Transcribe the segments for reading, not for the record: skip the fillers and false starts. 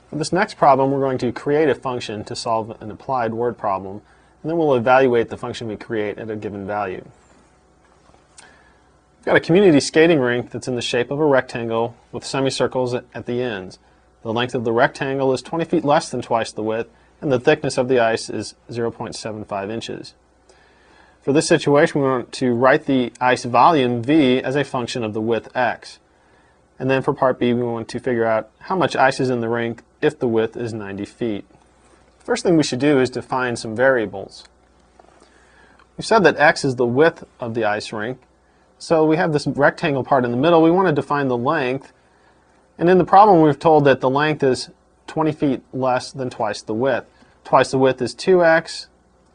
For this next problem, we're going to create a function to solve an applied word problem, and then we'll evaluate the function we create at a given value. We've got a community skating rink that's in the shape of a rectangle with semicircles at the ends. The length of the rectangle is 20 feet less than twice the width, and the thickness of the ice is 0.75 inches. For this situation, we want to write the ice volume V as a function of the width x. And then for part B, we want to figure out how much ice is in the rink if the width is 90 feet. First thing we should do is define some variables. We've said that x is the width of the ice rink, so we have this rectangle part in the middle. We want to define the length, and in the problem we've told that the length is 20 feet less than twice the width. Twice the width is 2x,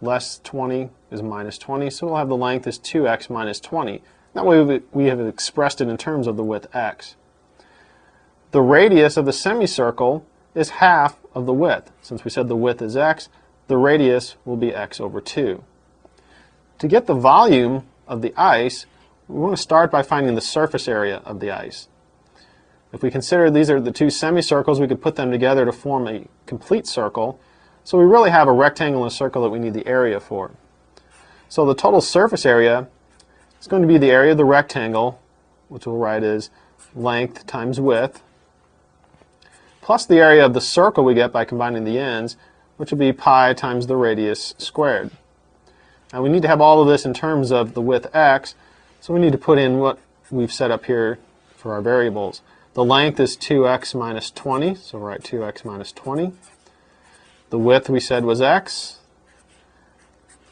less 20 is minus 20, so we'll have the length is 2x minus 20. That way we have expressed it in terms of the width x. The radius of the semicircle is half of the width. Since we said the width is x, the radius will be x over 2. To get the volume of the ice, we want to start by finding the surface area of the ice. If we consider these are the two semicircles, we could put them together to form a complete circle. So we really have a rectangle and a circle that we need the area for. So the total surface area is going to be the area of the rectangle, which we'll write as length times width, plus the area of the circle we get by combining the ends, which will be pi times the radius squared. Now we need to have all of this in terms of the width x, so we need to put in what we've set up here for our variables. The length is 2x minus 20, so we'll write 2x minus 20. The width we said was x,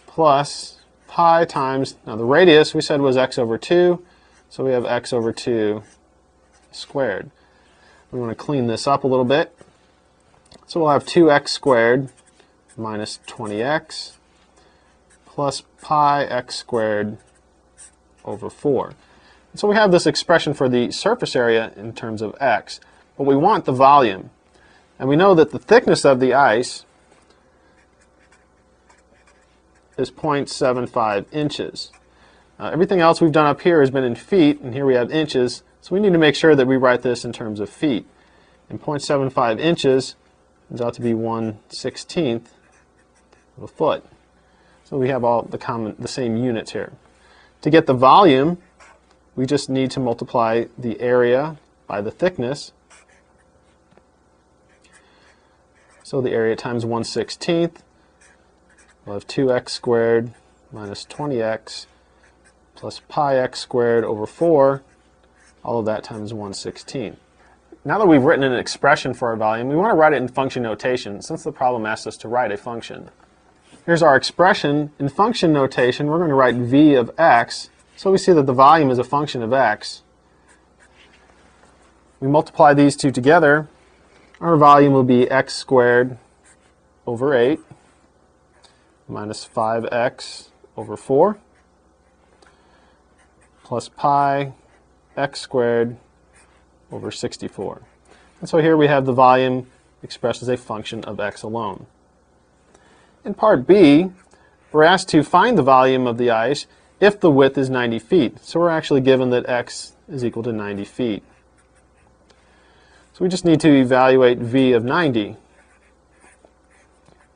plus pi times, now the radius we said was x over 2, so we have x over 2 squared. We want to clean this up a little bit. So we'll have 2x squared minus 20x plus pi x squared over 4. And so we have this expression for the surface area in terms of x, but we want the volume. And we know that the thickness of the ice is 0.75 inches. Everything else we've done up here has been in feet, and here we have inches, so we need to make sure that we write this in terms of feet. And 0.75 inches turns out to be 1/16 of a foot. So we have all the same units here. To get the volume, we just need to multiply the area by the thickness. So the area times 1/16, we'll have 2x squared minus 20x plus pi x squared over 4, all of that times 1/16. Now that we've written an expression for our volume, we want to write it in function notation, since the problem asks us to write a function. Here's our expression. In function notation, we're going to write v of x, so we see that the volume is a function of x. We multiply these two together, our volume will be x squared over 8 minus 5x over 4 plus pi x squared over 64. And so here we have the volume expressed as a function of x alone. In part B, we're asked to find the volume of the ice if the width is 90 feet. So we're actually given that x is equal to 90 feet. So we just need to evaluate v of 90.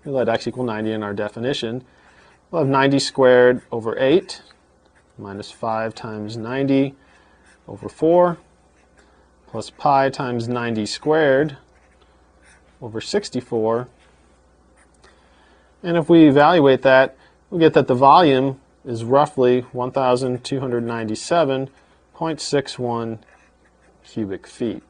We let x equal 90 in our definition. We'll have 90 squared over 8 minus 5 times 90 over 4 plus pi times 90 squared over 64. And if we evaluate that, we get that the volume is roughly 1,297.61 cubic feet.